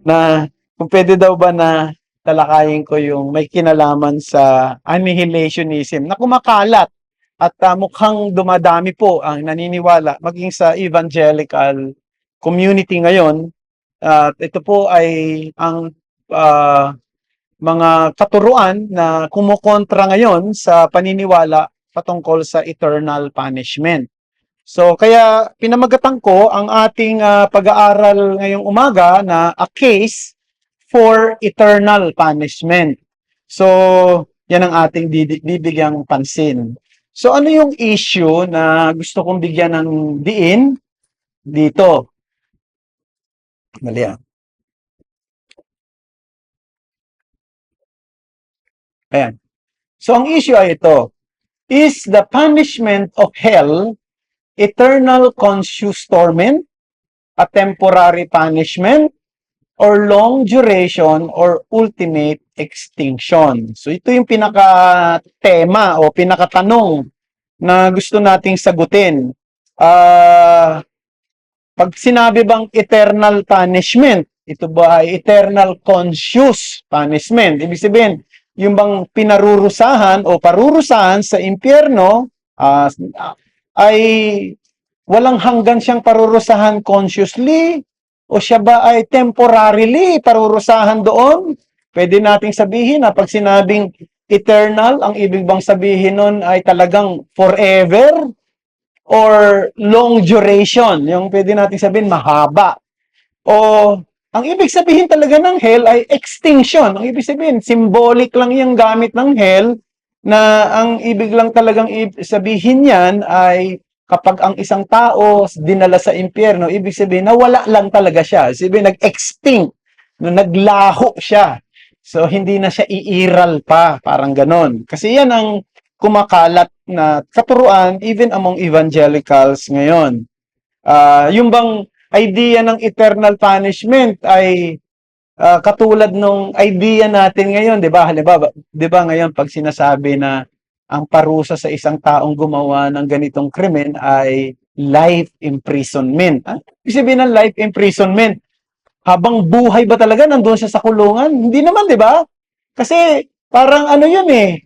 na kung pwede daw ba na talakayin ko yung may kinalaman sa annihilationism na kumakalat at mukhang dumadami po ang naniniwala maging sa evangelical community ngayon. At ito po ay ang mga katuruan na kumukontra ngayon sa paniniwala patungkol sa eternal punishment. So kaya pinamagatan ko ang ating pag-aaral ngayong umaga na a case for eternal punishment. So yan ang ating bibigyang pansin. So ano yung issue na gusto kong bigyan ng diin dito? Mali ah. Ayan. So ang issue ay ito. Is the punishment of hell eternal conscious torment, a temporary punishment, or long duration or ultimate extinction? So ito yung pinaka-tema o pinaka-tanong na gusto nating sagutin. Pag sinabi bang eternal punishment, ito ba ay eternal conscious punishment? Ibig sabihin, yung bang pinarurusahan o parurusahan sa impyerno ay walang hanggan siyang parurusahan consciously o siya ba ay temporarily parurusahan doon? Pwede nating sabihin na pag sinabing eternal, ang ibig bang sabihin nun ay talagang forever or long duration? Yung pwede nating sabihin mahaba. O ang ibig sabihin talaga ng hell ay extinction. Ang ibig sabihin, symbolic lang yung gamit ng hell na ang ibig lang talagang sabihin yan ay kapag ang isang tao dinala sa impyerno, ibig sabihin nawala lang talaga siya. Sabihin nag-extinct, naglaho siya. So hindi na siya iiral pa, parang ganon. Kasi yan ang kumakalat na katuruan even among evangelicals ngayon. Yung bang idea ng eternal punishment ay katulad nung idea natin ngayon, 'di ba? Halimbawa, 'di ba ngayon pag sinasabi na ang parusa sa isang taong gumawa ng ganitong krimen ay life imprisonment. Ibig sabihin ng life imprisonment, habang buhay ba talaga nandoon siya sa kulungan? Hindi naman, 'di ba? Kasi parang ano 'yun eh.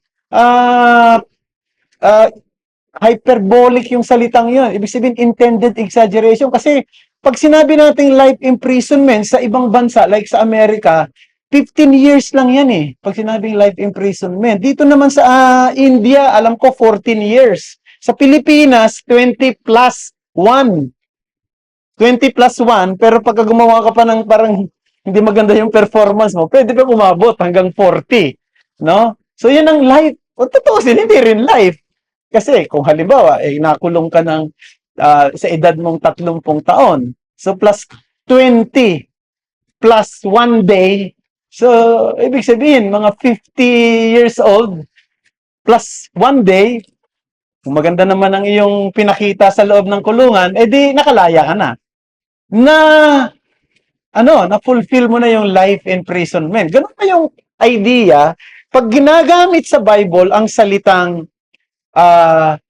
Hyperbolic yung salitang 'yun. Ibig sabihin intended exaggeration kasi pag sinabi nating life imprisonment sa ibang bansa like sa Amerika, 15 years lang yan eh. Pag sinabing life imprisonment. Dito naman sa India, alam ko 14 years. Sa Pilipinas, 20 plus 1. 20 plus 1, pero pagka gumawa ka pa ng parang hindi maganda yung performance mo, pwede pa umabot hanggang 40. No? So yun ang life. O totoo hindi rin life. Kasi kung halimbawa, nakulong ka ng sa edad mong 30 taon. So, plus 20 plus 1 day. So, ibig sabihin, mga 50 years old plus 1 day, kung maganda naman ang iyong pinakita sa loob ng kulungan, edi nakalaya ka na. Na-fulfill mo na yung life imprisonment. Ganun pa yung idea. Pag ginagamit sa Bible ang salitang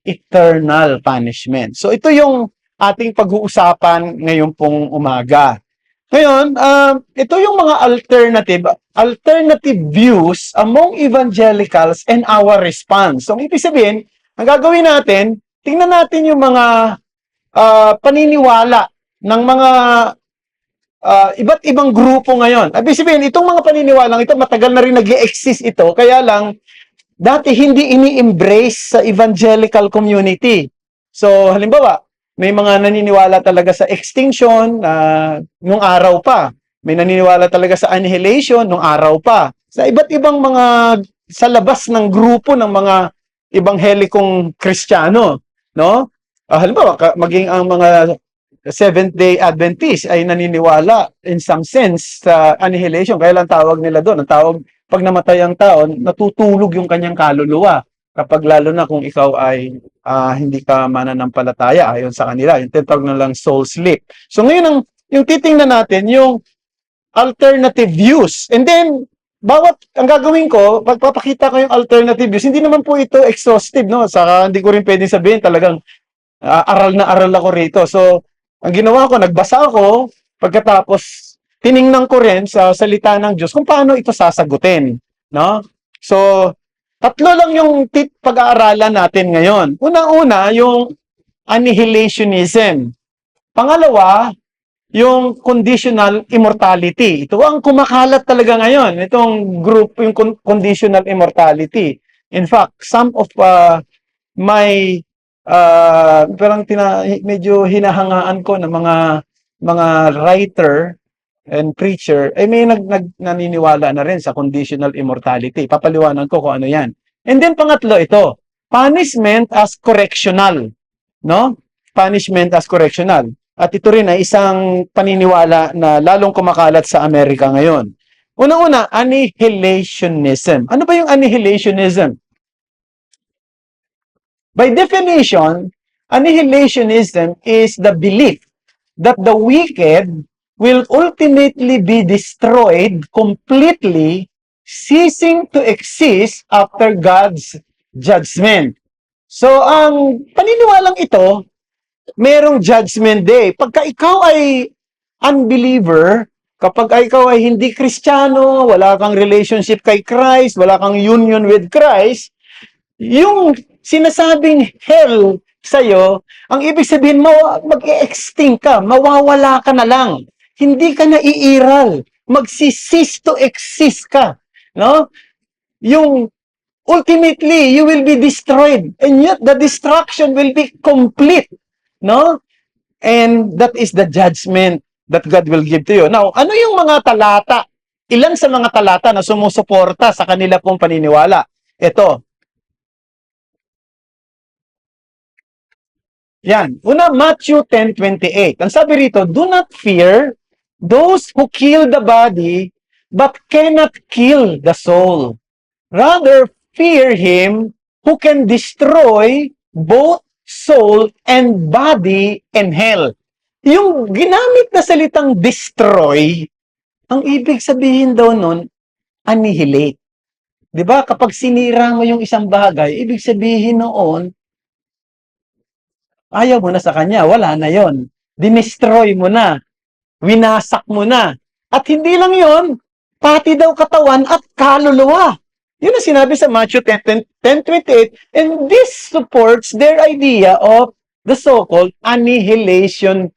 eternal punishment. So ito yung ating pag-uusapan ngayon pong umaga. Ngayon, ito yung mga alternative views among evangelicals and our response. So ibig sabihin, ang gagawin natin, tingnan natin yung mga paniniwala ng mga iba't ibang grupo ngayon. Ibig sabihin, itong mga paniniwalang ito, matagal na rin nag-i-exist ito, kaya lang dati hindi ini-embrace sa evangelical community. So, halimbawa, may mga naniniwala talaga sa extinction nung araw pa. May naniniwala talaga sa annihilation nung araw pa. Sa iba't ibang sa labas ng grupo ng mga ebanghelikong Kristiyano, no? Halimbawa, maging ang mga Seventh-day Adventists ay naniniwala in some sense sa annihilation. Kaya lang tawag nila doon. Ang tawag, pag namatay ang tao, natutulog yung kanyang kaluluwa. Kapag lalo na kung ikaw ay hindi ka mananampalataya ayon sa kanila. Yung tinatawag na lang soul sleep. So ngayon, yung titingnan natin, yung alternative views. And then, ang gagawin ko, pagpapakita ko yung alternative views, hindi naman po ito exhaustive, no? Saka hindi ko rin pwedeng sabihin talagang aral na aral ako rito. So, ang ginawa ko, nagbasa ako, pagkatapos tiningnan ko rin sa salita ng Diyos kung paano ito sasagutin, no? So, tatlo lang yung pag-aaralan natin ngayon. Una-una, yung annihilationism. Pangalawa, yung conditional immortality. Ito ang kumakalat talaga ngayon, itong group, yung conditional immortality. In fact, some of my parang medyo hinahangaan ko ng mga writer and preacher, may naniniwala na rin sa conditional immortality. Papaliwanan ko kung ano yan. And then pangatlo ito, punishment as correctional. No? Punishment as correctional. At ito rin ay isang paniniwala na lalong kumakalat sa Amerika ngayon. Una-una, annihilationism. Ano ba yung annihilationism? By definition, annihilationism is the belief that the wicked will ultimately be destroyed completely, ceasing to exist after God's judgment. So, ang paniniwalang ito, merong judgment day. Pagka ikaw ay unbeliever, kapag ikaw ay hindi Kristiyano, wala kang relationship kay Christ, wala kang union with Christ, yung sinasabing hell sa'yo, ang ibig sabihin mo, mag-e-extinct ka, mawawala ka na lang. Hindi ka na iiral. Mag-cease to exist ka. No? Yung ultimately, you will be destroyed. And yet, the destruction will be complete. No? And that is the judgment that God will give to you. Now, ano yung mga talata? Ilan sa mga talata na sumusuporta sa kanila pong paniniwala? Ito. Yan. Una, Matthew 10:28. Ang sabi rito, do not fear those who kill the body, but cannot kill the soul. Rather, fear him who can destroy both soul and body in hell. Yung ginamit na salitang destroy, ang ibig sabihin daw nun, annihilate. 'Di ba? Kapag sinira mo yung isang bagay, ibig sabihin noon, ayaw mo na sa kanya, wala na yon. Dinestroy mo na, winasak mo na. At hindi lang yon, pati daw katawan at kaluluwa. Yun ang sinabi sa Matthew 10:28, and this supports their idea of the so-called annihilation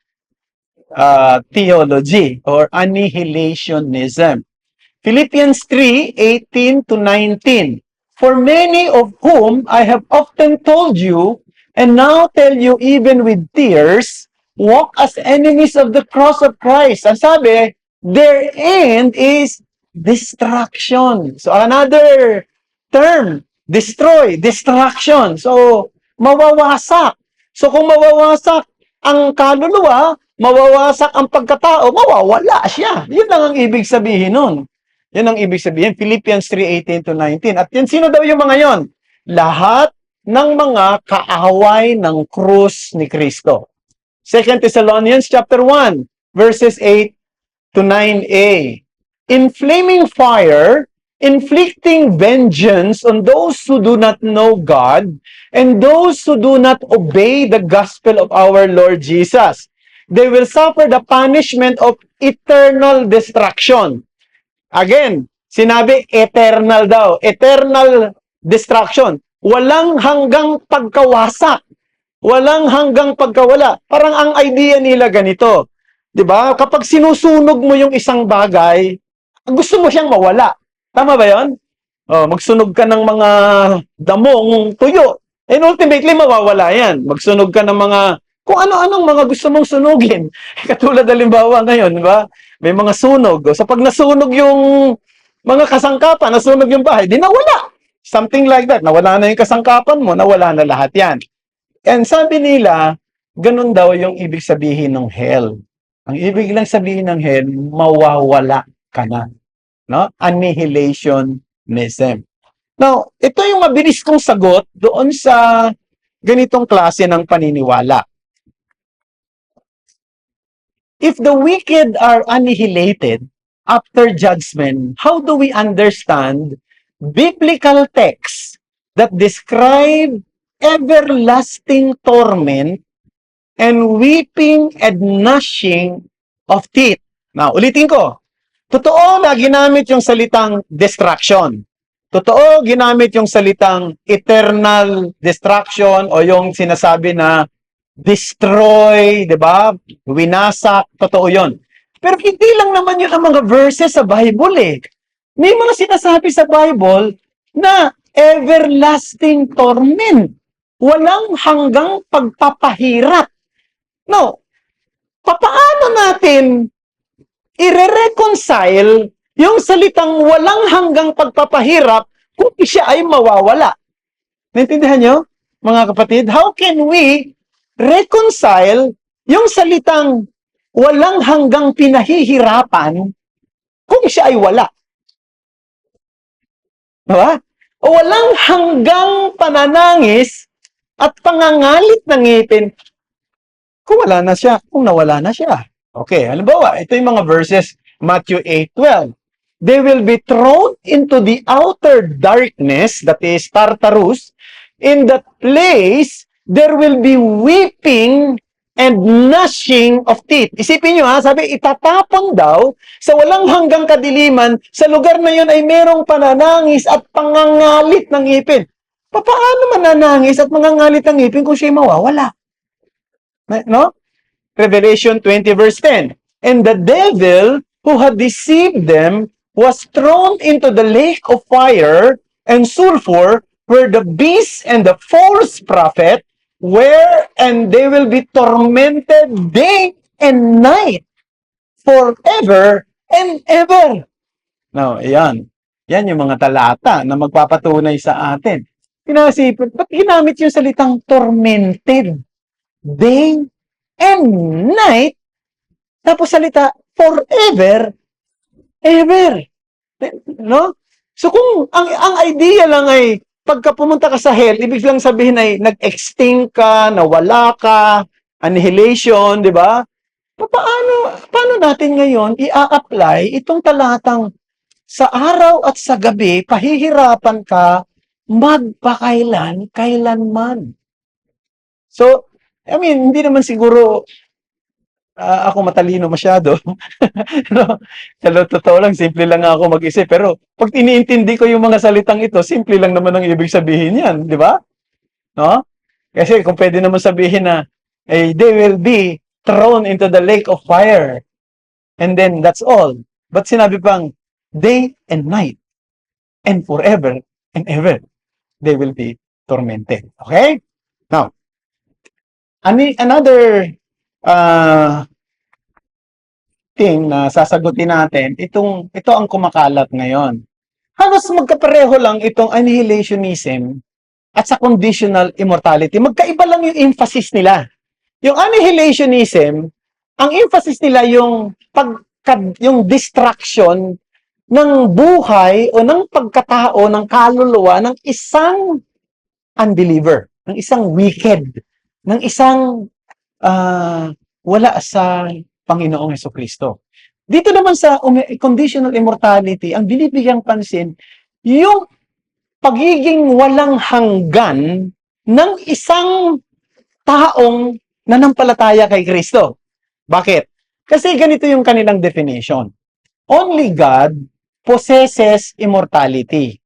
theology or annihilationism. Philippians 3:18-19. For many of whom I have often told you, and now tell you even with tears, walk as enemies of the cross of Christ. Ang sabi, their end is destruction. So another term, destroy, destruction. So mawawasak. So kung mawawasak ang kaluluwa, mawawasak ang pagkatao, mawawala siya. Yun lang ang ibig sabihin nun. Yun ang ibig sabihin. Philippians 3:18-19. At yan, sino daw yung mga yon? Lahat ng mga kaaway ng krus ni Kristo. 2 Thessalonians chapter 1, verses 8-9a. In flaming fire, inflicting vengeance on those who do not know God and those who do not obey the gospel of our Lord Jesus. They will suffer the punishment of eternal destruction. Again, sinabi eternal daw. Eternal destruction. Walang hanggang pagkawasak. Walang hanggang pagkawala. Parang ang idea nila ganito. 'Di ba? Kapag sinusunog mo yung isang bagay, gusto mo siyang mawala. Tama ba 'yon? Oh, magsunog ka ng mga damong tuyo. And ultimately, mawawala yan. Magsunog ka ng mga, kung ano-anong mga gusto mong sunugin. Katulad halimbawa ngayon, di ba? May mga sunog. So pag nasunog yung mga kasangkapan, nasunog yung bahay, di nawala. Something like that. Nawala na yung kasangkapan mo, nawala na lahat yan. And sabi nila, ganun daw yung ibig sabihin ng hell. Ang ibig lang sabihin ng hell, mawawala ka na. No? Annihilationism. Now, ito yung mabilis kong sagot doon sa ganitong klase ng paniniwala. If the wicked are annihilated after judgment, how do we understand biblical texts that describe everlasting torment and weeping and gnashing of teeth? Now, ulitin ko. Totoo na ginamit yung salitang destruction. Totoo, ginamit yung salitang eternal destruction o yung sinasabi na destroy, di ba? Winasak, totoo yon. Pero hindi lang naman yun ang mga verses sa Bible eh. May mga sinasabi sa Bible na everlasting torment. Walang hanggang pagpapahirap. No, paano natin i-reconcile yung salitang walang hanggang pagpapahirap kung siya ay mawawala? Naintindihan nyo, mga kapatid? How can we reconcile yung salitang walang hanggang pinahihirapan kung siya ay wala? Diba? O walang hanggang pananangis at pangangalit ng ngipin kung wala na siya, kung nawala na siya. Okay, halimbawa, ito yung mga verses, Matthew 8:12. They will be thrown into the outer darkness, that is Tartarus. In that place, there will be weeping and gnashing of teeth. Isipin nyo ha, sabi, itatapon daw sa walang hanggang kadiliman, sa lugar na yun ay merong pananangis at pangangalit ng ngipin. Paano mananangis at mangangalit ng ngipin kung siya'y mawawala? No? Revelation 20 verse 10. And the devil who had deceived them was thrown into the lake of fire and sulfur, where the beast and the false prophet were, and they will be tormented day and night forever and ever. Now, yan. Yan yung mga talata na magpapatunay sa atin. Pinasipin, ba't ginamit yung salitang tormented? Day and night, tapos salita forever, ever. No? So kung ang idea lang ay pagka pumunta ka sa hell, ibig lang sabihin ay nag-extinct ka, nawala ka, annihilation, di ba? Paano natin ngayon i-apply itong talatang sa araw at sa gabi, pahihirapan ka kailanman. So, I mean, hindi naman siguro ako matalino masyado. No? Sa totoo lang, simple lang ako mag-isip. Pero pag iniintindi ko yung mga salitang ito, simple lang naman ang ibig sabihin yan. Di ba? No? Kasi kung pwede naman sabihin na, they will be thrown into the lake of fire. And then, that's all. But sinabi pang, day and night, and forever and ever, they will be tormented. Okay? Now, another thing na sasagutin natin, ito ang kumakalat ngayon. Halos magkapareho lang itong annihilationism at sa conditional immortality. Magkaiba lang yung emphasis nila. Yung annihilationism, ang emphasis nila yung yung distraction ng buhay o ng pagkatao, ng kaluluwa ng isang unbeliever, ng isang wicked, ng isang wala sa Panginoong Hesukristo. Dito naman sa conditional immortality, ang binibigyang pansin, yung pagiging walang hanggan ng isang taong nanampalataya kay Kristo. Bakit? Kasi ganito yung kanilang definition. Only God possesses immortality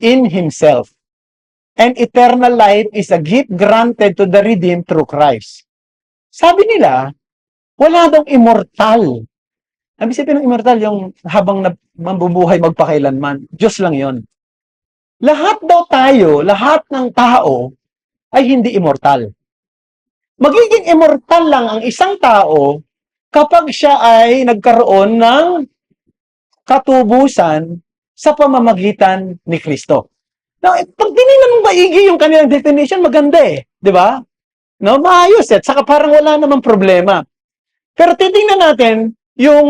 in Himself. And eternal life is a gift granted to the redeemed through Christ. Sabi nila, wala daw immortal. Ang isipin ng immortal, yung habang mabubuhay magpakailanman. Diyos lang yon. Lahat daw tayo, lahat ng tao, ay hindi immortal. Magiging immortal lang ang isang tao kapag siya ay nagkaroon ng katubusan sa pamamagitan ni Kristo. Now, pag tinignan mo maigi yung kanilang definition, maganda eh. Di ba? No, maayos eh. Saka parang wala namang problema. Pero titingnan natin yung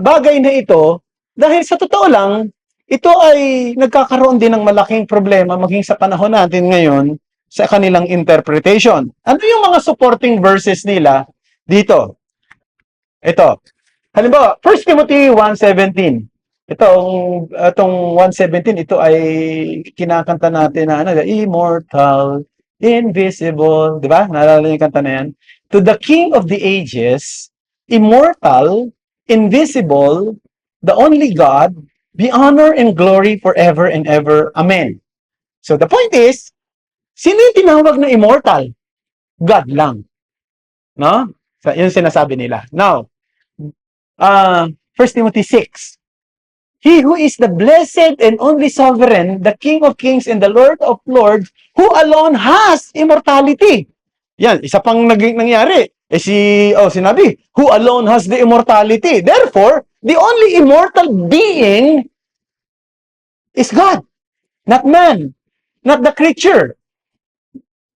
bagay na ito, dahil sa totoo lang, ito ay nagkakaroon din ng malaking problema maging sa panahon natin ngayon sa kanilang interpretation. Ano yung mga supporting verses nila dito? Ito. Halimbawa, 1 Timothy 1:17. Itong 1:17, ito ay kinakanta natin na immortal, invisible, di ba? Naalala niyo yung kanta na yan? To the King of the ages, immortal, invisible, the only God, be honor and glory forever and ever. Amen. So the point is, sino yung tinawag na immortal? God lang. No? So, yun sinasabi nila. Now, 1 Timothy 6. He who is the blessed and only sovereign, the King of kings and the Lord of lords, who alone has immortality. Yan, isa pang nangyari. Sinabi, who alone has the immortality. Therefore, the only immortal being is God, not man, not the creature.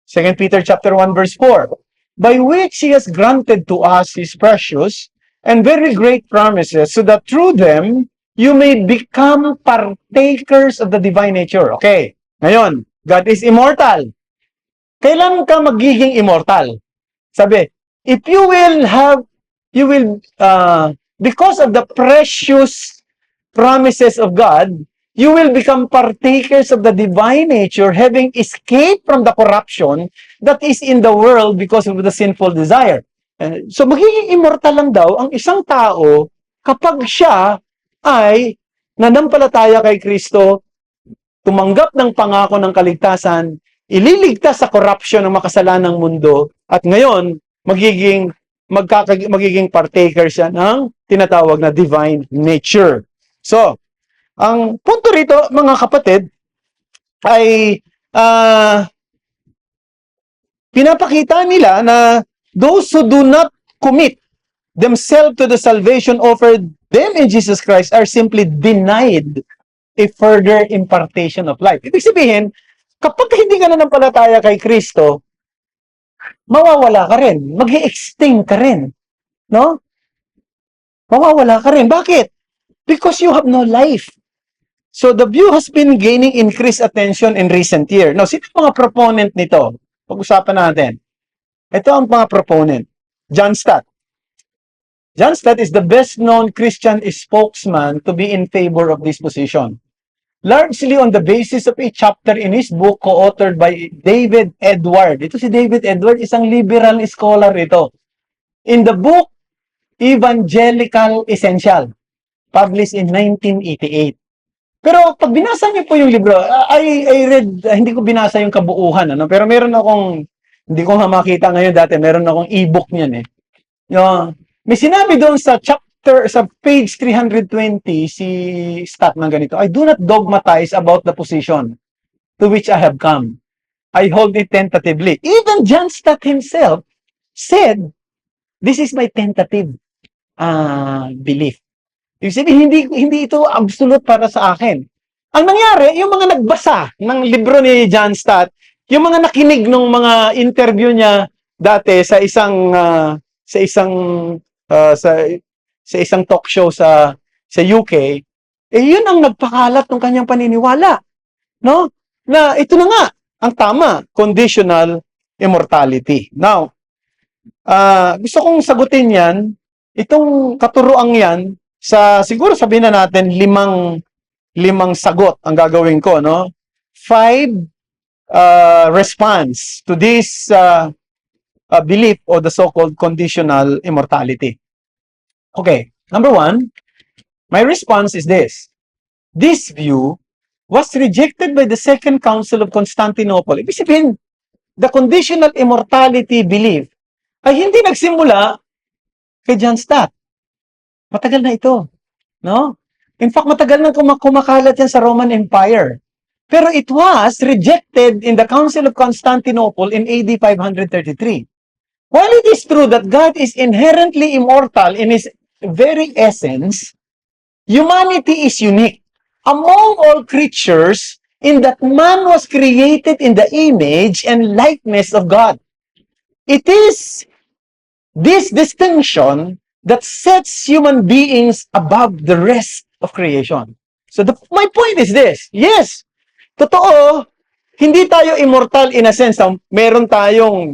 2 Peter chapter 1 verse 4. By which he has granted to us his precious and very great promises, so that through them you may become partakers of the divine nature. Okay. Ngayon, God is immortal. Kailan ka magiging immortal? Sabi, if you will, because of the precious promises of God, you will become partakers of the divine nature, having escaped from the corruption that is in the world because of the sinful desire. So, magiging immortal lang daw ang isang tao kapag siya ay nanampalataya kay Kristo, tumanggap ng pangako ng kaligtasan, ililigtas sa corruption ng makasalanang mundo, at ngayon, magiging partaker siya ng tinatawag na divine nature. So, ang punto rito, mga kapatid, ay pinapakita nila na those who do not commit themselves to the salvation offered them in Jesus Christ are simply denied a further impartation of life. Ibig sabihin, kapag hindi ka nanampalataya kay Kristo, mawawala ka rin. Mag-i-extinct ka rin. No? Mawawala ka rin. Bakit? Because you have no life. So the view has been gaining increased attention in recent years. Now, sino ang mga proponent nito? Pag-usapan natin. Ito ang mga proponent. John Stott. John Stott is the best-known Christian spokesman to be in favor of this position, largely on the basis of a chapter in his book co-authored by David Edward. Ito si David Edward, isang liberal scholar ito. In the book, Evangelical Essential, published in 1988. Pero pag binasa niyo po yung libro, I read, hindi ko binasa yung kabuuhan, ano? Pero meron akong, hindi ko nga makita ngayon dati, meron akong e-book niyan eh. May sinabi doon sa chapter, sa page 320, si Stott ng ganito, I do not dogmatize about the position to which I have come. I hold it tentatively. Even John Stott himself said, this is my tentative belief. Ibig sabihin, hindi ito absolute para sa akin. Ang nangyari, yung mga nagbasa ng libro ni John Stott, yung mga nakinig ng mga interview niya dati sa isang talk show sa UK, yun ang nagpakalat ng kanyang paniniwala, no? Na ito na nga ang tama, conditional immortality. Now, gusto kong sagutin 'yan, itong katuroang 'yan sa siguro sabihin na natin limang sagot ang gagawin ko, no? 5 response to this belief or the so-called conditional immortality. Okay, number 1, my response is this. This view was rejected by the Second Council of Constantinople. Ibig sabihin, the conditional immortality belief ay hindi nagsimula kay John Stott. Matagal na ito, no? In fact, matagal na kumakalat yan sa Roman Empire. Pero it was rejected in the Council of Constantinople in AD 533. While it is true that God is inherently immortal in his very essence, humanity is unique among all creatures in that man was created in the image and likeness of God. It is this distinction that sets human beings above the rest of creation. So my point is this. Yes, totoo, hindi tayo immortal in a sense. Meron tayo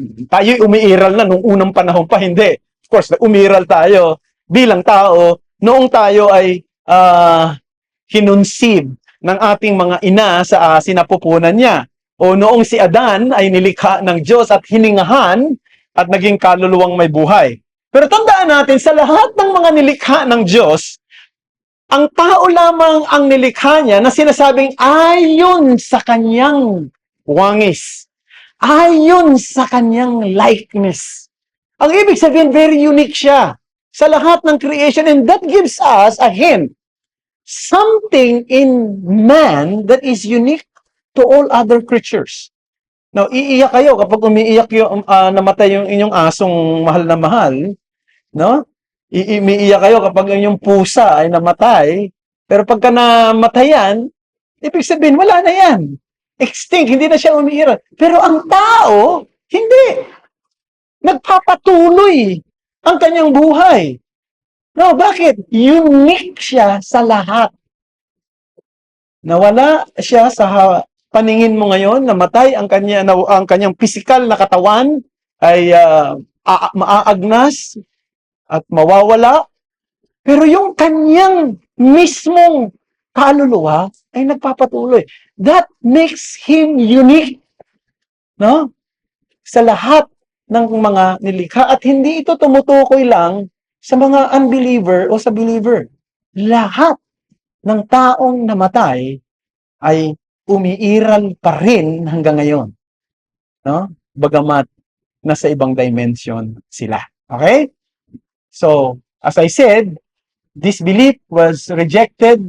umiiral na nung unang panahon pa, hindi. Of course, umiiral tayo bilang tao noong tayo ay kinunsib ng ating mga ina sa sinapupunan niya. O noong si Adan ay nilikha ng Diyos at hiningahan at naging kaluluwang may buhay. Pero tandaan natin, sa lahat ng mga nilikha ng Diyos, ang tao lamang ang nilikha niya na sinasabing ayon sa kanyang wangis. Ayon sa kanyang likeness. Ang ibig sabihin, very unique siya sa lahat ng creation, and that gives us a hint. Something in man that is unique to all other creatures. Now, iiyak kayo kapag umiiyak yung namatay yung inyong asong mahal na mahal, no? Umiiyak kayo kapag yung pusa ay namatay, pero pagka namatayan, ibig sabihin wala na yan. Extinct, hindi na siya umiiyak. Pero ang tao, hindi. Nagpapatuloy ang kanyang buhay. No, bakit? Unique siya sa lahat. Nawala siya sa paningin mo ngayon, namatay ang kanyang physical na katawan ay maaagnas at mawawala. Pero yung kanyang mismong kaluluwa ay nagpapatuloy. That makes him unique, no? Sa lahat ng mga nilikha, at hindi ito tumutukoy lang sa mga unbeliever o sa believer. Lahat ng taong namatay ay umiiral pa rin hanggang ngayon. No? Bagamat nasa ibang dimension sila. Okay? So, as I said, this belief was rejected.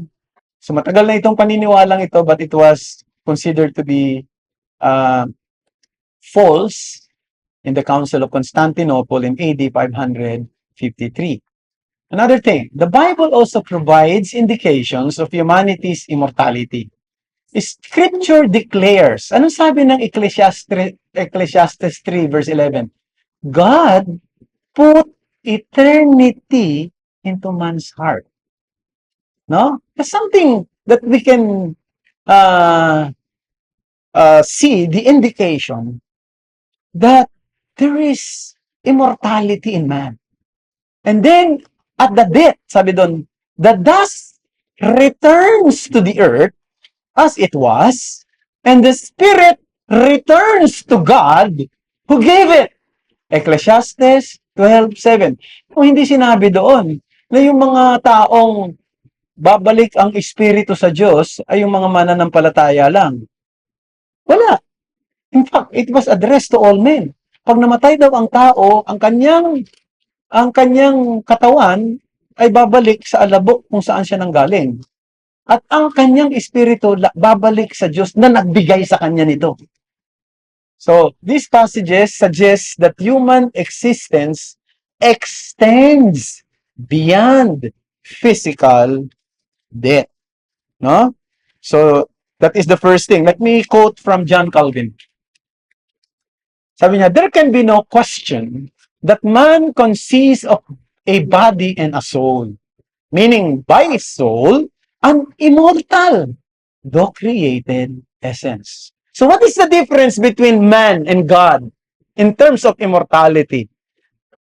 So, matagal na itong paniniwalang ito, but it was considered to be false in the Council of Constantinople in AD 553. Another thing, the Bible also provides indications of humanity's immortality. Scripture declares, anong sabi ng Ecclesiastes 3 verse 11? God put eternity into man's heart. No? That's something that we can see the indication that there is immortality in man. And then, at the death, sabi doon, the dust returns to the earth as it was, and the spirit returns to God who gave it. Ecclesiastes 12:7. Kung hindi sinabi doon na yung mga taong babalik ang espiritu sa Diyos ay yung mga mananampalataya lang. Wala. In fact, it was addressed to all men. Pag namatay daw ang tao, ang kanyang katawan ay babalik sa alabok kung saan siya nanggaling. At ang kanyang espiritu babalik sa Diyos na nagbigay sa kanya nito. So, these passages suggest that human existence extends beyond physical death. No? So, that is the first thing. Let me quote from John Calvin. Sabi niya, there can be no question that man consists of a body and a soul. Meaning, by his soul, an immortal, though created essence. So what is the difference between man and God in terms of immortality?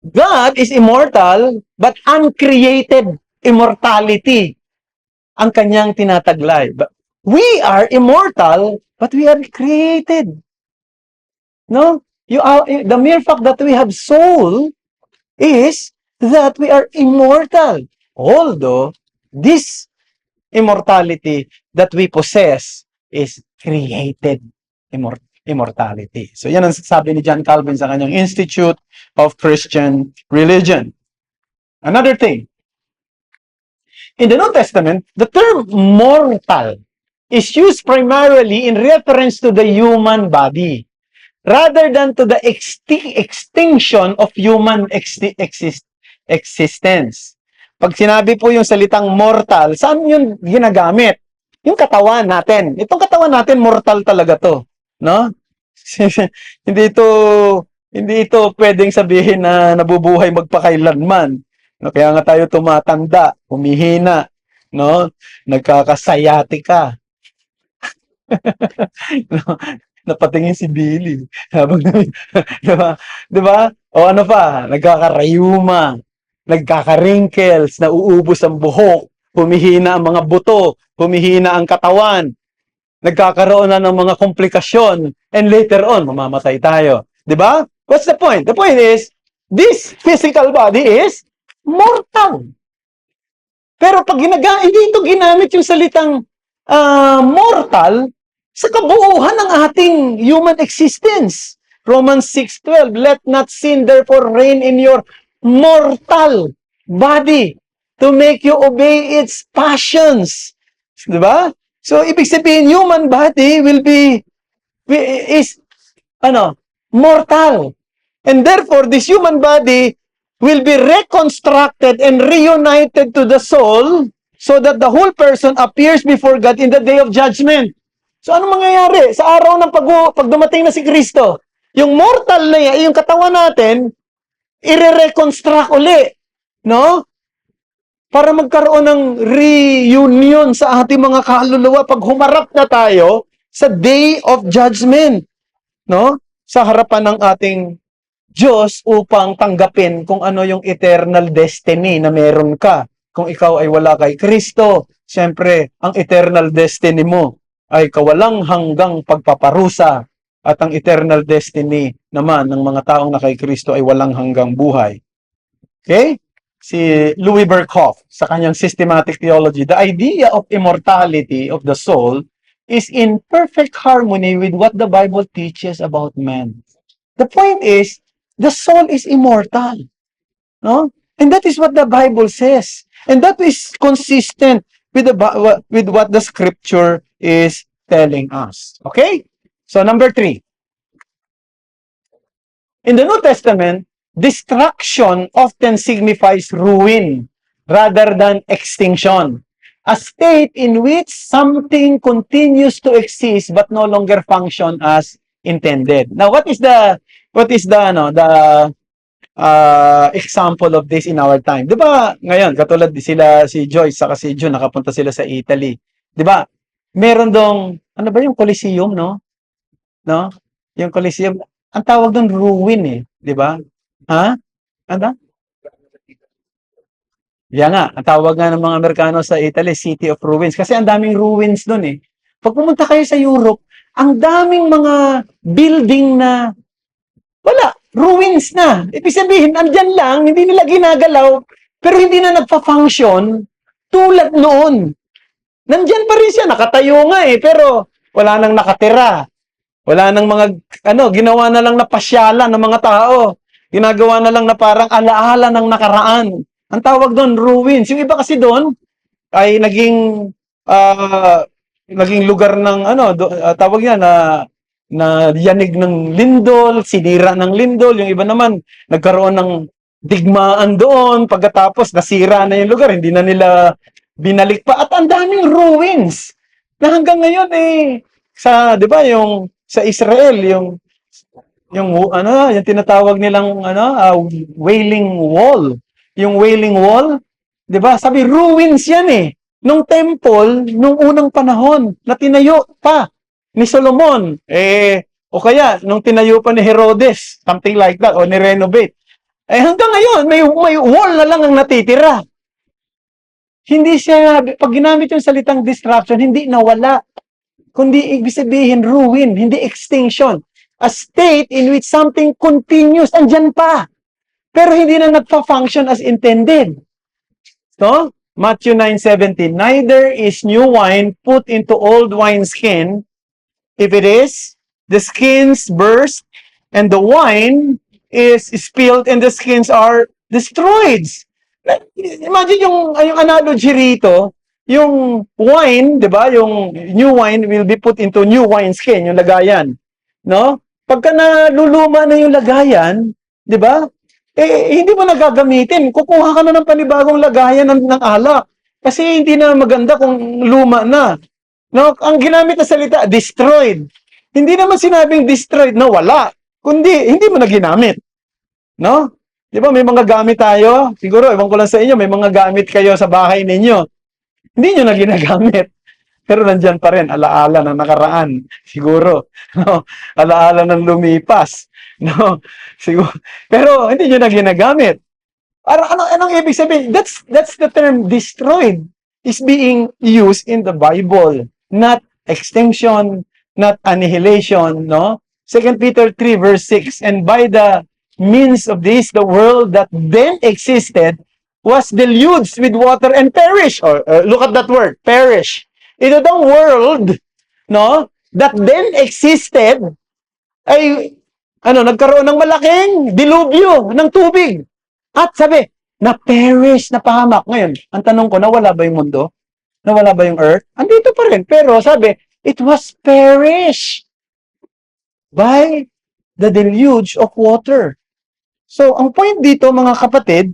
God is immortal, but uncreated immortality ang kanyang tinataglay. But we are immortal, but we are created. No? The mere fact that we have soul is that we are immortal. Although, this immortality that we possess is created immortality. So yan ang sabi ni John Calvin sa kanyang Institute of Christian Religion. Another thing, in the New Testament, the term mortal is used primarily in reference to the human body rather than to the extinction of human existence. Pag sinabi po yung salitang mortal, saan yun ginagamit? Yung katawan natin. Itong katawan natin, mortal talaga to. No? hindi ito pwedeng sabihin na nabubuhay magpakailanman. No? Kaya nga tayo tumatanda, humihina, no? Nagkakasayatika. No? Napatingin si Billy. Diba? Diba? O ano pa? Nagkakarayuma, nagkaka-wrinkles, nauubos ang buhok, humihina ang mga buto, humihina ang katawan, nagkakaroon na ng mga komplikasyon, and later on, mamamatay tayo. Diba? What's the point? The point is, this physical body is mortal. Pero pag hindi ito ginamit yung salitang mortal sa kabuuhan ng ating human existence. Romans 6:12, let not sin therefore reign in your mortal body to make you obey its passions. Diba? So, ibig sabihin, human body is mortal. And therefore, this human body will be reconstructed and reunited to the soul so that the whole person appears before God in the day of judgment. So, ano mangyayari? Sa araw ng pag dumating na si Kristo, yung mortal na yan, yung katawan natin, i-reconstruct uli. No? Para magkaroon ng reunion sa ating mga kaluluwa pag humarap na tayo sa day of judgment. No? Sa harapan ng ating Diyos upang tanggapin kung ano yung eternal destiny na meron ka. Kung ikaw ay wala kay Kristo, siyempre, ang eternal destiny mo ay kawalang hanggang pagpaparusa at ang eternal destiny naman ng mga taong na kay Kristo ay walang hanggang buhay. Okay? Si Louis Berkhoff, sa kanyang systematic theology, the idea of immortality of the soul is in perfect harmony with what the Bible teaches about man. The point is, the soul is immortal. No? And that is what the Bible says. And that is consistent with what the scripture is telling us. Okay? So, number 3. In the New Testament, destruction often signifies ruin rather than extinction. A state in which something continues to exist but no longer function as intended. Now, what is the example of this in our time? 'Di ba? Ngayon, katulad si Joyce saka si June nakapunta sila sa Italy. 'Di ba? Meron dong ano ba yung Colosseum, no? No? Yung Colosseum, ang tawag doon ruin eh, 'di ba? Ha? Ano? Yan nga, ang tawag nga ng mga Amerikano sa Italy, City of Ruins. Kasi ang daming ruins doon eh. Pag pumunta kayo sa Europe, ang daming mga building na wala, ruins na. Ibig sabihin, andyan lang, hindi nila ginagalaw, pero hindi na nagpa-function tulad noon. Nandyan pa rin siya, nakatayo nga eh, pero wala nang nakatira. Wala nang mga, ginawa na lang na pasyalan ng mga tao. Ginagawa na lang na parang alaala ng nakaraan. Ang tawag doon, ruins. Yung iba kasi doon ay naging lugar ng tawag yan na yanig ng lindol, sinira ng lindol. Yung iba naman nagkaroon ng digmaan doon. Pagkatapos nasira na yung lugar, hindi na nila binalik pa. At ang daming ruins na hanggang ngayon sa 'di ba yung sa Israel yung tinatawag nilang Wailing Wall. Yung Wailing Wall, 'di ba? Sabi ruins 'yan eh. Nung temple nung unang panahon na tinayo pa ni Solomon o kaya nung tinayo pa ni Herodes, something like that, o ni-renovate. Hanggang ngayon may wall na lang ang natitira. Hindi siya pag ginamit yung salitang destruction, hindi nawala. Kundi ibig sabihin ruin, hindi extinction. A state in which something continues, andyan pa. Pero hindi na nagpa-function as intended. So, Matthew 9:17, neither is new wine put into old wineskin. If it is, the skins burst, and the wine is spilled, and the skins are destroyed. Imagine yung analogy rito, yung wine, 'di ba? Yung new wine will be put into new wineskin, yung lagayan, no? Pagka naluluma na yung lagayan, 'di ba? Hindi mo na gagamitin. Kukuha ka na ng panibagong lagayan ng alak. Kasi hindi na maganda kung luma na. No, ang ginamit na salita, destroyed. Hindi naman sinabing destroyed na wala. Kundi hindi mo na ginamit. No? 'Di ba may mga gamit tayo? Siguro ewan ko lang sa inyo, may mga gamit kayo sa bahay ninyo. Hindi nyo na ginagamit. Pero nandyan pa rin, alaala ng nakaraan. Siguro. No? Alaala ng lumipas. No? Siguro. Pero hindi nyo na ginagamit. Anong ibig sabihin? That's the term destroyed is being used in the Bible. Not extinction, not annihilation. No? 2 Peter 3 verse 6, and by the means of this, the world that then existed was deluged with water and perish. Or look at that word, perish. Ito daw world, no, that then existed ay nagkaroon ng malaking dilubyo ng tubig. At sabi, na-perish, napahamak. Ngayon, ang tanong ko, nawala ba yung mundo? Nawala ba yung earth? Andito pa rin. Pero sabi, it was perished by the deluge of water. So, ang point dito, mga kapatid,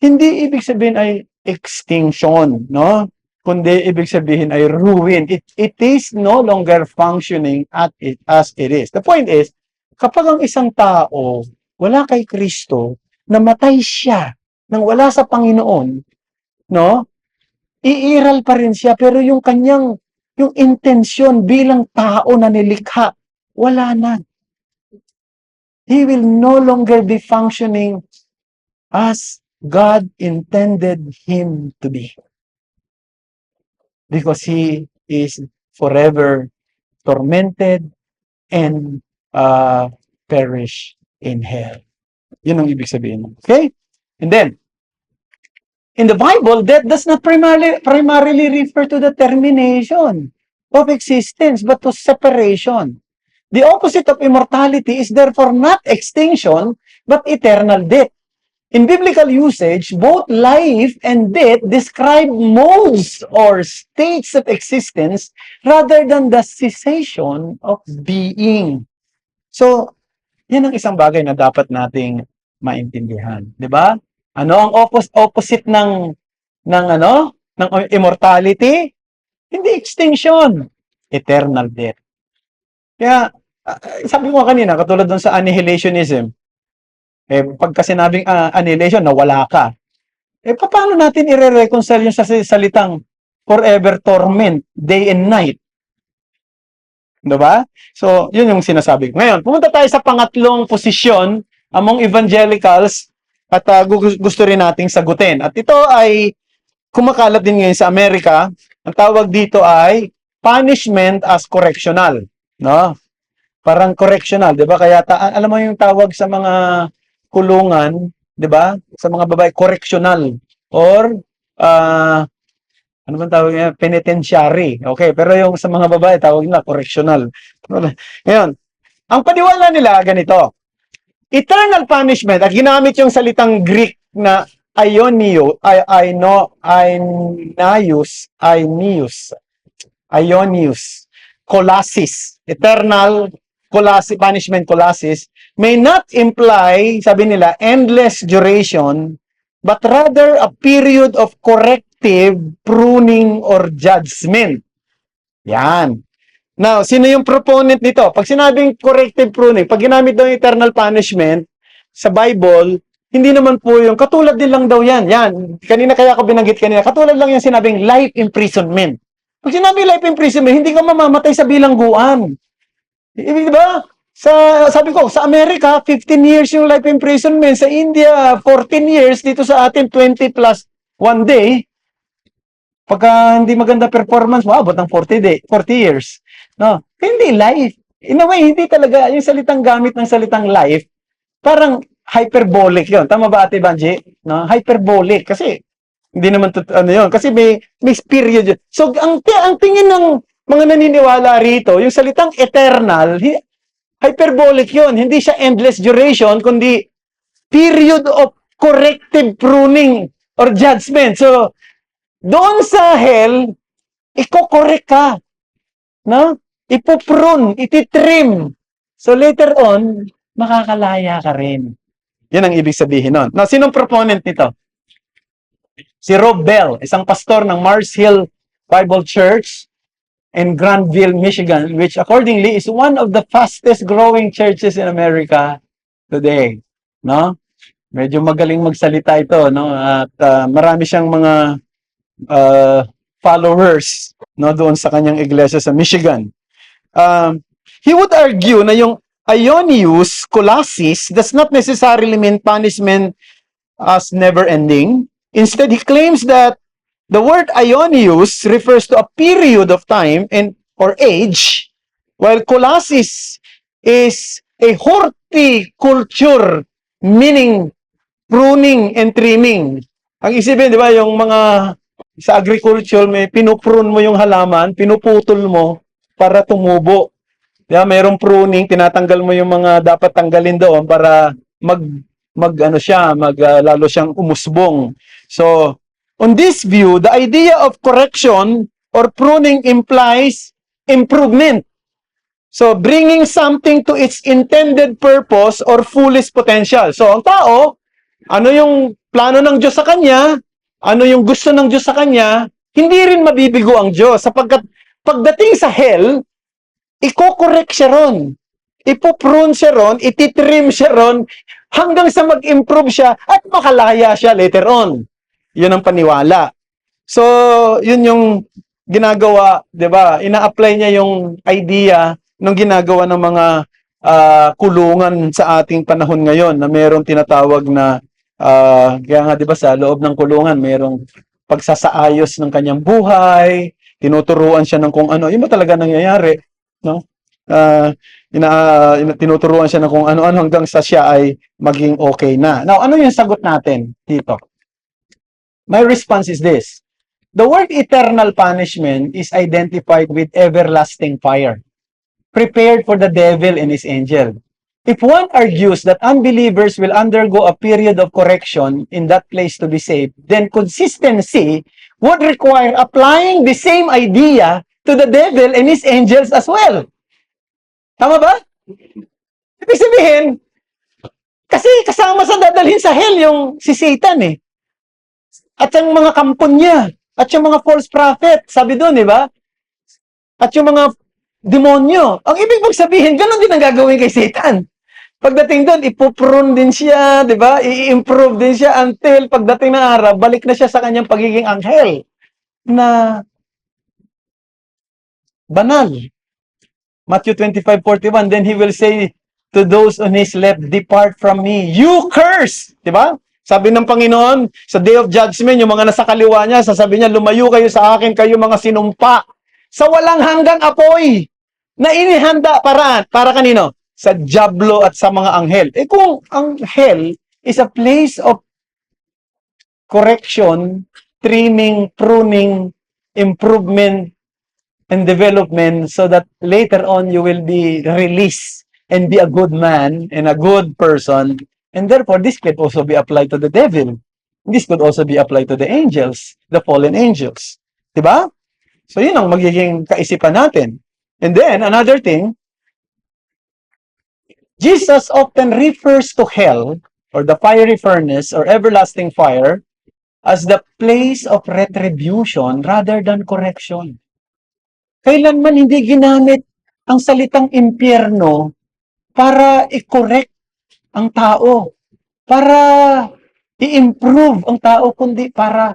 hindi ibig sabihin ay extinction, no? Kundi ibig sabihin ay ruin. It is no longer functioning as it is. The point is, kapag ang isang tao wala kay Kristo, namatay siya nang wala sa Panginoon, no? Iiral pa rin siya, pero yung intensyon bilang tao na nilikha, wala na. He will no longer be functioning as God intended him to be. Because he is forever tormented and perish in hell. Yun ang ibig sabihin. Okay? And then, in the Bible, death does not primarily refer to the termination of existence, but to separation. The opposite of immortality is therefore not extinction, but eternal death. In biblical usage, both life and death describe modes or states of existence rather than the cessation of being. So, yan ang isang bagay na dapat nating maintindihan, 'di ba? Ano ang opposite ng immortality? Hindi extinction, eternal death. Kaya sabi ko kanina, katulad dun sa annihilationism, pagka sinabing annihilation, nawala ka. Paano natin i-reconcile yung sa salitang forever torment, day and night? Diba? So, yun yung sinasabi ko. Ngayon, pumunta tayo sa pangatlong posisyon among evangelicals at gusto rin nating sagutin. At ito ay kumakalat din ngayon sa Amerika. Ang tawag dito ay punishment as correctional. No? Parang correctional, 'di ba? Kaya alam mo yung tawag sa mga kulungan, 'di ba? Sa mga babae, correctional or ano bang tawag niya? Penitentiary. Okay, pero yung sa mga babae tawag nila correctional. Ngayon, ang paniwala nila ganito. Eternal punishment, at ginamit yung salitang Greek na Ionius, kolasis, eternal punishment kolasis, may not imply, sabi nila, endless duration, but rather a period of corrective pruning or judgment. Yan. Now, sino yung proponent nito? Pag sinabing corrective pruning, pag ginamit daw yung eternal punishment sa Bible, hindi naman po yung, katulad din lang daw yan. Yan. Kanina kaya ako binanggit kanina, katulad lang yung sinabing life imprisonment. Pag sinabing life imprisonment, hindi ka mamamatay sa bilangguan. Diba? Sabi ko, sa Amerika, 15 years yung life imprisonment. Sa India, 14 years. Dito sa atin, 20 plus 1 day. Pagka hindi maganda performance, abot ng 40 years. No? Hindi life. In a way, hindi talaga, yung salitang gamit ng salitang life, parang hyperbolic yun. Tama ba, Ate Banji? No? Hyperbolic. Kasi, hindi naman, yun. Kasi may period yun. So, ang tingin ng mga naniniwala rito, yung salitang eternal, hyperbolic yun. Hindi siya endless duration, kundi period of corrective pruning or judgment. So, doon sa hell, iko-correct ka. No? Ipoprune, ititrim. So, later on, makakalaya ka rin. Yan ang ibig sabihin nun. Now, sinong proponent nito? Si Rob Bell, isang pastor ng Mars Hill Bible Church in Grandville, Michigan, which accordingly is one of the fastest growing churches in America today. No? Medyo magaling magsalita ito, no? At marami siyang mga followers, no, doon sa kanyang iglesia sa Michigan. He would argue na yung Ionius kolasis does not necessarily mean punishment as never-ending. Instead, he claims that the word Ionius refers to a period of time or age, while kolasis is a horticulture, meaning pruning and trimming. Ang isipin, di ba, yung mga sa agriculture, may pinuprune mo yung halaman, pinuputol mo para tumubo. Di ba, mayroong pruning, tinatanggal mo yung mga dapat tanggalin doon para lalo siyang umusbong. So, on this view, the idea of correction or pruning implies improvement. So, bringing something to its intended purpose or fullest potential. So, ang tao, ano yung plano ng Diyos sa kanya, ano yung gusto ng Diyos sa kanya, hindi rin mabibigo ang Diyos. Sapagkat pagdating sa hell, iko-correct siya ron. Ipoprune siya ron, ititrim siya ron, hanggang sa mag-improve siya at makalaya siya later on. Yun ang paniwala. So, yun yung ginagawa, 'di ba? Ina-apply niya yung idea ng ginagawa ng mga kulungan sa ating panahon ngayon na mayroong tinatawag na kaya nga 'di ba sa loob ng kulungan mayroong pagsasaayos ng kanyang buhay, tinuturuan siya ng kung ano, yun ba talaga nangyayari, no? Tinuturuan siya ng kung ano-ano hanggang sa siya ay maging okay na. Now, ano yung sagot natin dito? My response is this. The word eternal punishment is identified with everlasting fire, prepared for the devil and his angel. If one argues that unbelievers will undergo a period of correction in that place to be saved, then consistency would require applying the same idea to the devil and his angels as well. Tama ba? Ibig sabihin, kasi kasama sa dadalhin sa hell yung si Satan eh. At yung mga kampon niya. At yung mga false prophet, sabi doon, di ba? At yung mga demonyo. Ang ibig mong sabihin, ganun din ang gagawin kay Satan. Pagdating doon, ipoprune din siya, di ba? I-improve din siya until pagdating ng araw, balik na siya sa kanyang pagiging anghel na banal. Matthew 25:41, then he will say to those on his left, depart from me, you curse! Di ba? Sabi ng Panginoon, sa day of judgment, yung mga nasa kaliwa niya, sasabihin niya, lumayo kayo sa akin, kayo mga sinumpa. Sa walang hanggang apoy na inihanda para kanino? Sa diablo at sa mga anghel. Eh kung ang hell is a place of correction, trimming, pruning, improvement, and development so that later on you will be released and be a good man and a good person. And therefore, this could also be applied to the devil. This could also be applied to the angels, the fallen angels. Diba? So, yun ang magiging kaisipan natin. And then, another thing, Jesus often refers to hell, or the fiery furnace, or everlasting fire, as the place of retribution rather than correction. Kailanman hindi ginamit ang salitang impyerno para i-correct ang tao, para i-improve ang tao, kundi para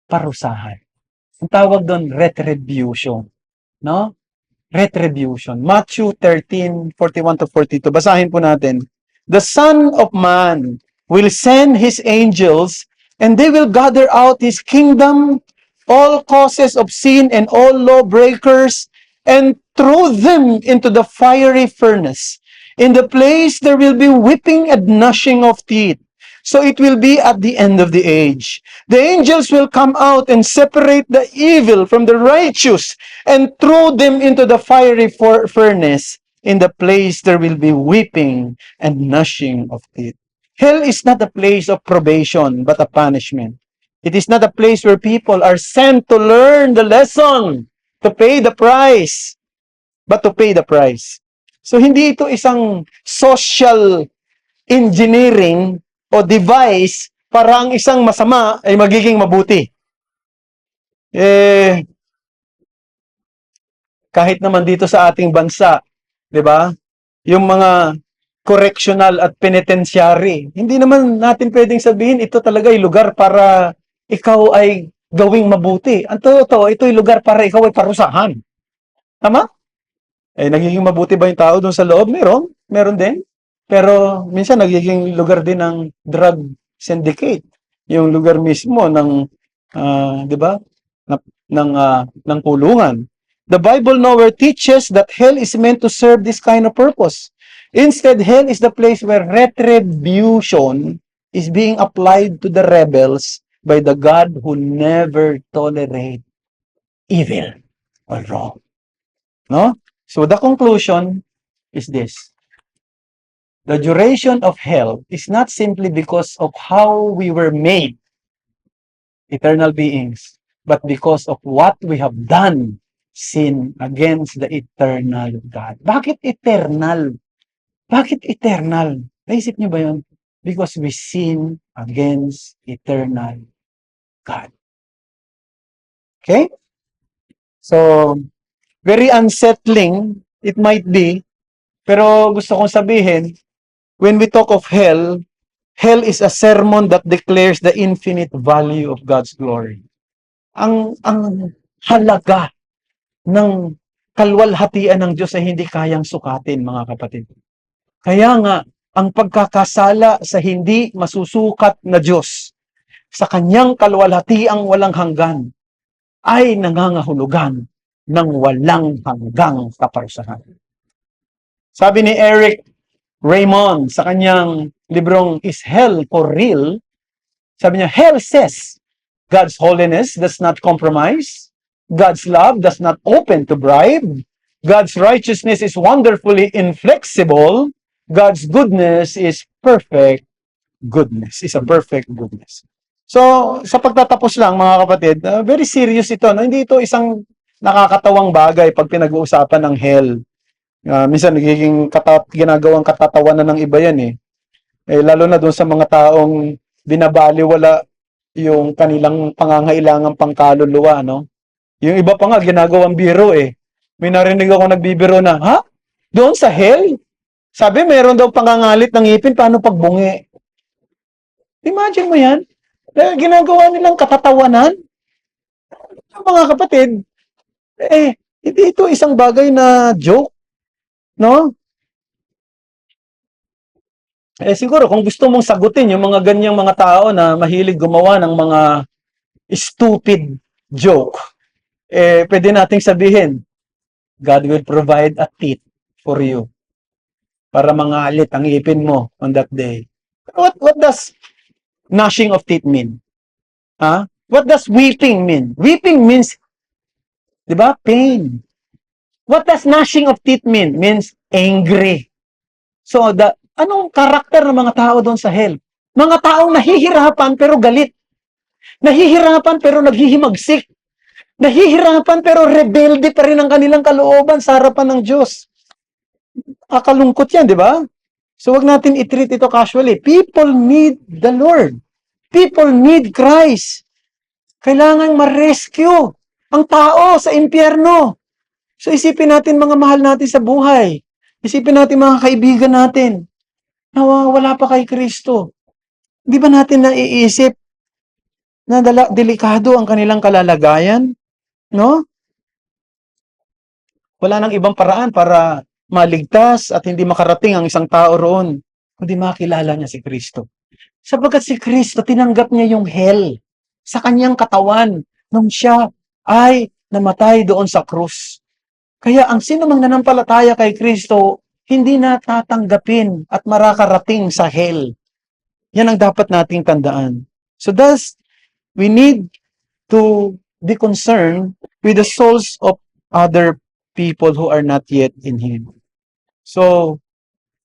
parusahan. Ang tawag doon, retribution. No? Retribution. Matthew 13:41-42. Basahin po natin. The Son of Man will send His angels, and they will gather out His kingdom, all causes of sin and all lawbreakers, and throw them into the fiery furnace. In the place there will be weeping and gnashing of teeth. So it will be at the end of the age. The angels will come out and separate the evil from the righteous and throw them into the fiery furnace. In the place there will be weeping and gnashing of teeth. Hell is not a place of probation, but a punishment. It is not a place where people are sent to learn the lesson, to pay the price, but to pay the price. So hindi ito isang social engineering o device para ang isang masama ay magiging mabuti. Kahit naman dito sa ating bansa, 'di ba? Yung mga correctional at penitentiary, hindi naman natin pwedeng sabihin ito talaga ay lugar para ikaw ay gawing mabuti. Ang totoo, ito ay lugar para ikaw ay parusahan. Tama? Nagiging mabuti ba yung tao doon sa loob? Meron din. Pero minsan nagiging lugar din ng drug syndicate. Yung lugar mismo ng 'di ba? ng kulungan. The Bible nowhere teaches that hell is meant to serve this kind of purpose. Instead, hell is the place where retribution is being applied to the rebels by the God who never tolerate evil or wrong. No? So the conclusion is this. The duration of hell is not simply because of how we were made, eternal beings, but because of what we have done, sin against the eternal God. Bakit eternal? Bakit eternal? Naisip niyo ba yun? Because we sin against eternal God. Okay? So, very unsettling, it might be, pero gusto kong sabihin, when we talk of hell, hell is a sermon that declares the infinite value of God's glory. Ang halaga ng kalwalhatian ng Diyos ay hindi kayang sukatin, mga kapatid. Kaya nga, ang pagkakasala sa hindi masusukat na Diyos, sa kanyang kalwalhatiang walang hanggan, ay nangangahulugan ng walang hanggang kaparusahan. Sabi ni Eric Raymond sa kanyang librong Is Hell for Real? Sabi niya, hell says, God's holiness does not compromise. God's love does not open to bribe. God's righteousness is wonderfully inflexible. God's goodness is perfect goodness. Is a perfect goodness. So, sa pagtatapos lang, mga kapatid, very serious ito. No? Hindi ito isang nakakatawang bagay pag pinag-uusapan ng hell. Minsan, nagiging ginagawang katatawanan ng iba yan eh. Lalo na doon sa mga taong binabaliwala yung kanilang pangangailangang pangkaluluwa, no? Yung iba pa nga, ginagawang biro eh. May narinig ako nagbibiro na, ha? Doon sa hell? Sabi, meron daw pangangalit ng ngipin, paano pagbungi? Imagine mo yan? Ginagawa nilang katatawanan? Mga kapatid, hindi ito isang bagay na joke, no? Siguro, kung gusto mong sagutin yung mga ganyang mga tao na mahilig gumawa ng mga stupid joke, pwede nating sabihin, God will provide a teeth for you para mangalit ang ipin mo on that day. What does gnashing of teeth mean? Huh? What does weeping mean? Weeping means, di ba, pain. What does gnashing of teeth mean? Means angry. So, anong karakter ng mga tao doon sa hell? Mga taong nahihirapan pero galit. Nahihirapan pero naghihimagsik. Nahihirapan pero rebelde pa rin ang kanilang kalooban sa harapan ng Diyos. Kakalungkot yan, di ba? So, wag natin i-treat ito casually. People need the Lord. People need Christ. Kailangan ma-rescue ang tao sa impyerno. So, isipin natin mga mahal natin sa buhay. Isipin natin mga kaibigan natin. Nawawala pa kay Kristo. Di ba natin naiisip na delikado ang kanilang kalalagayan? No? Wala nang ibang paraan para maligtas at hindi makarating ang isang tao roon, kundi makilala niya si Kristo. Sapagkat si Kristo, tinanggap niya yung hell sa kanyang katawan nung siya ay namatay doon sa krus. Kaya ang sino mang nanampalataya kay Kristo, hindi na tatanggapin at marakarating sa hell. Yan ang dapat nating tandaan. So thus, we need to be concerned with the souls of other people who are not yet in Him. So,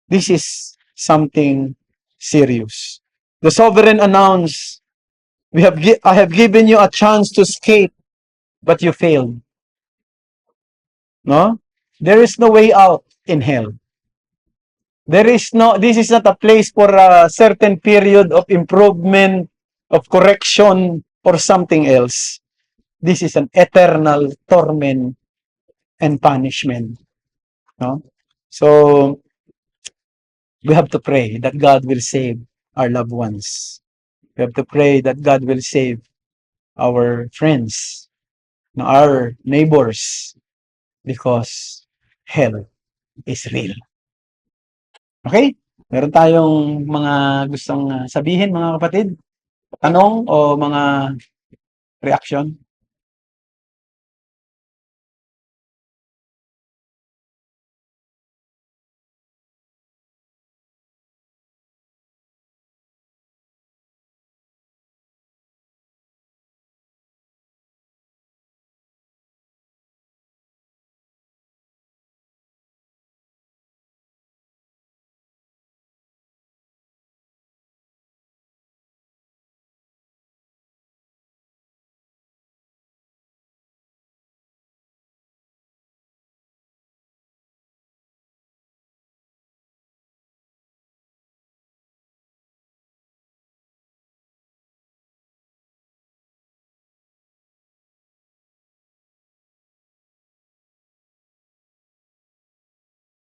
this is something serious. The sovereign announced, I have given you a chance to escape, but you failed. No? There is no way out in hell. This is not a place for a certain period of improvement, of correction, or something else. This is an eternal torment and punishment. No? So, we have to pray that God will save our loved ones. We have to pray that God will save our friends, our neighbors, because hell is real. Okay? Meron tayong mga gustong sabihin, mga kapatid? Tanong o mga reaction?